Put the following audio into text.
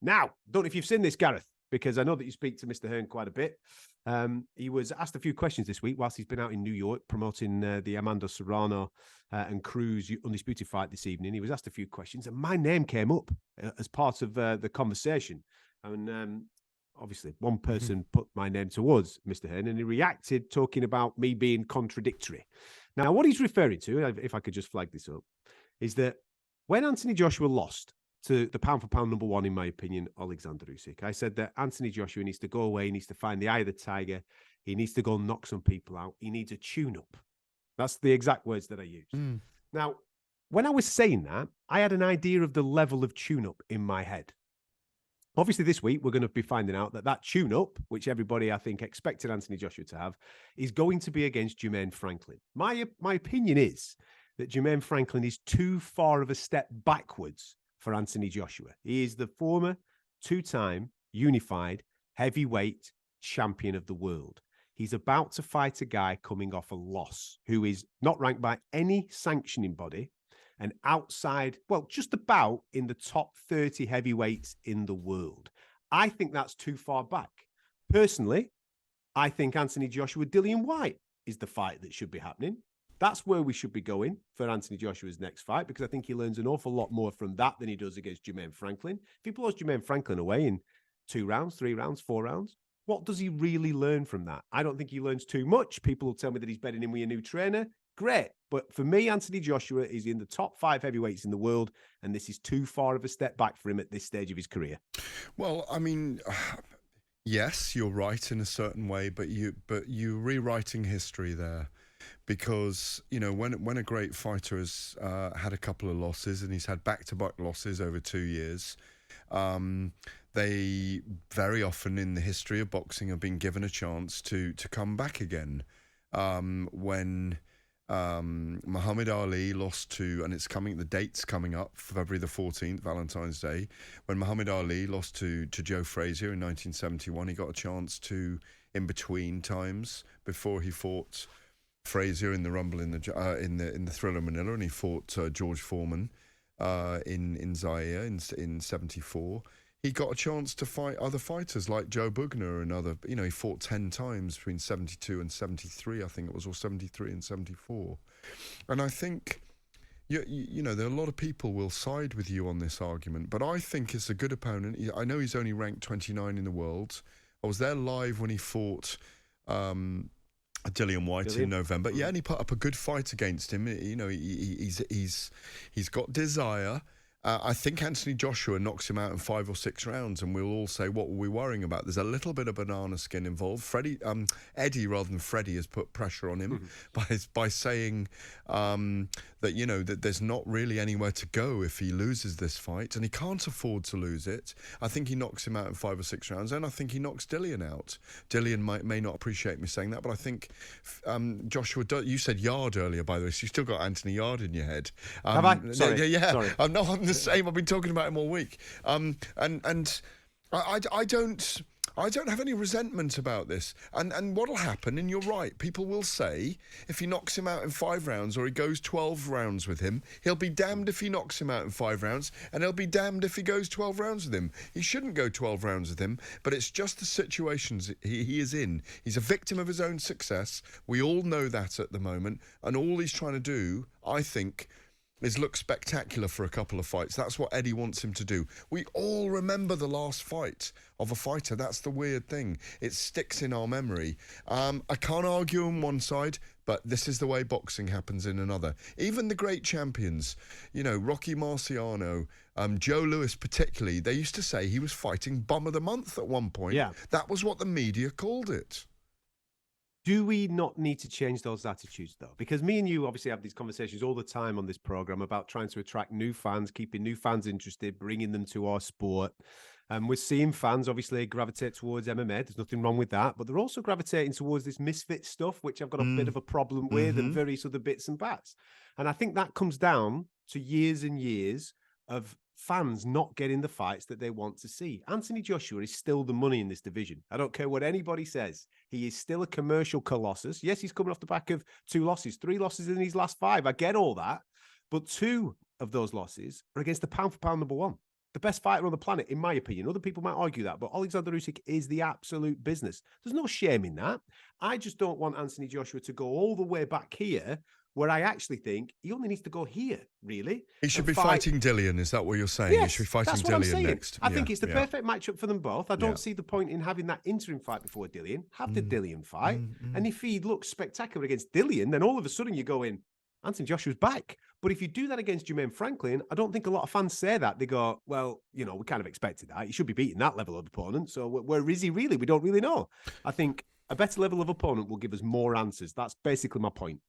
Now, don't know if you've seen this, Gareth, because I know that you speak to Mr. Hearn quite a bit. He was asked a few questions this week whilst he's been out in New York promoting the Amanda Serrano and Cruz Undisputed fight this evening. He was asked a few questions, and my name came up as part of the conversation. And obviously, one person put my name towards Mr. Hearn, and he reacted talking about me being contradictory. Now, what he's referring to, if I could just flag this up, is that when Anthony Joshua lost to the pound-for-pound number one, in my opinion, Alexander Usyk, I said that Anthony Joshua needs to go away, he needs to find the eye of the tiger, he needs to go and knock some people out, he needs a tune-up. That's the exact words that I used. Now, when I was saying that, I had an idea of the level of tune-up in my head. Obviously, this week, we're going to be finding out that that tune-up, which everybody, I think, expected Anthony Joshua to have, is going to be against Jermaine Franklin. My opinion is that Jermaine Franklin is too far of a step backwards for Anthony Joshua. He is the former two-time unified heavyweight champion of the world. He's about to fight a guy coming off a loss who is not ranked by any sanctioning body and outside, well, just about in the top 30 heavyweights in the world. I think that's too far back. Personally, I think Anthony Joshua, Dillian Whyte is the fight that should be happening. That's where we should be going for Anthony Joshua's next fight, because I think he learns an awful lot more from that than he does against Jermaine Franklin. If he blows Jermaine Franklin away in 2 rounds, 3 rounds, 4 rounds, what does he really learn from that? I don't think he learns too much. People will tell me that he's bedding in with a new trainer. Great. But for me, Anthony Joshua is in the top 5 heavyweights in the world, and this is too far of a step back for him at this stage of his career. Well, I mean, yes, you're right in a certain way, but you're rewriting history there. Because, you know, when a great fighter has had a couple of losses, and he's had back-to-back losses over 2 years, they very often in the history of boxing have been given a chance to come back again. When Muhammad Ali lost to, and the date's coming up, February the 14th, Valentine's Day, when Muhammad Ali lost to Joe Frazier in 1971, he got a chance to, in between times, before he fought Frazier in the Rumble in the Thriller Manila, and he fought George Foreman in Zaire in 74. He got a chance to fight other fighters like Joe Bugner and other. You know, he fought 10 times between 72 and 73, I think it was, or 73 and 74. And I think, you know, there are a lot of people will side with you on this argument, but I think it's a good opponent. I know he's only ranked 29 in the world. I was there live when he fought Dillian Whyte in November. Yeah, and he put up a good fight against him. You know, he's got desire. I think Anthony Joshua knocks him out in 5 or 6 rounds, and we'll all say, what were we worrying about? There's a little bit of banana skin involved. Eddie, rather than Freddie, has put pressure on him by saying that, you know, that there's not really anywhere to go if he loses this fight, and he can't afford to lose it. I think he knocks him out in 5 or 6 rounds, and I think he knocks Dillian out. Dillian may not appreciate me saying that, but I think Joshua, you said Yard earlier, by the way, so you still got Anthony Yard in your head. Have I? Sorry. Yeah. Sorry. I'm the same. I've been talking about him all week. And I don't have any resentment about this. And what'll happen, and you're right, people will say if he knocks him out in 5 rounds or he goes 12 rounds with him, he'll be damned if he knocks him out in 5 rounds, and he'll be damned if he goes 12 rounds with him. He shouldn't go 12 rounds with him, but it's just the situations he is in. He's a victim of his own success. We all know that at the moment, and all he's trying to do, I think, is look spectacular for a couple of fights. That's what Eddie wants him to do. We all remember the last fight of a fighter. That's the weird thing. It sticks in our memory. I can't argue on one side, but this is the way boxing happens in another. Even the great champions, you know, Rocky Marciano, Joe Louis particularly, they used to say he was fighting Bum of the Month at one point. Yeah. That was what the media called it. Do we not need to change those attitudes, though? Because me and you obviously have these conversations all the time on this program about trying to attract new fans, keeping new fans interested, bringing them to our sport. We're seeing fans obviously gravitate towards MMA. There's nothing wrong with that. But they're also gravitating towards this misfit stuff, which I've got a bit of a problem with, and various other bits and bats. And I think that comes down to years and years of fans not getting the fights that they want to see. Anthony Joshua is still the money in this division. I don't care what anybody says. He is still a commercial colossus. Yes, he's coming off the back of 2 losses, 3 losses in his last 5. I get all that. But 2 of those losses are against the pound-for-pound number 1. the best fighter on the planet, in my opinion. Other people might argue that, but Alexander Usyk is the absolute business. There's no shame in that. I just don't want Anthony Joshua to go all the way back here, where I actually think he only needs to go here, really. He should be fighting Dillian. Is that what you're saying? Yes, he should be fighting that's what I'm Dillian saying. next. I think it's the perfect matchup for them both. I don't see the point in having that interim fight before Dillian. Have the Dillian fight. And if he looks spectacular against Dillian, then all of a sudden you go in, Anthony Joshua's back. But if you do that against Jermaine Franklin, I don't think a lot of fans say that. They go, well, you know, we kind of expected that. He should be beating that level of opponent. So where is he really? We don't really know. I think a better level of opponent will give us more answers. That's basically my point.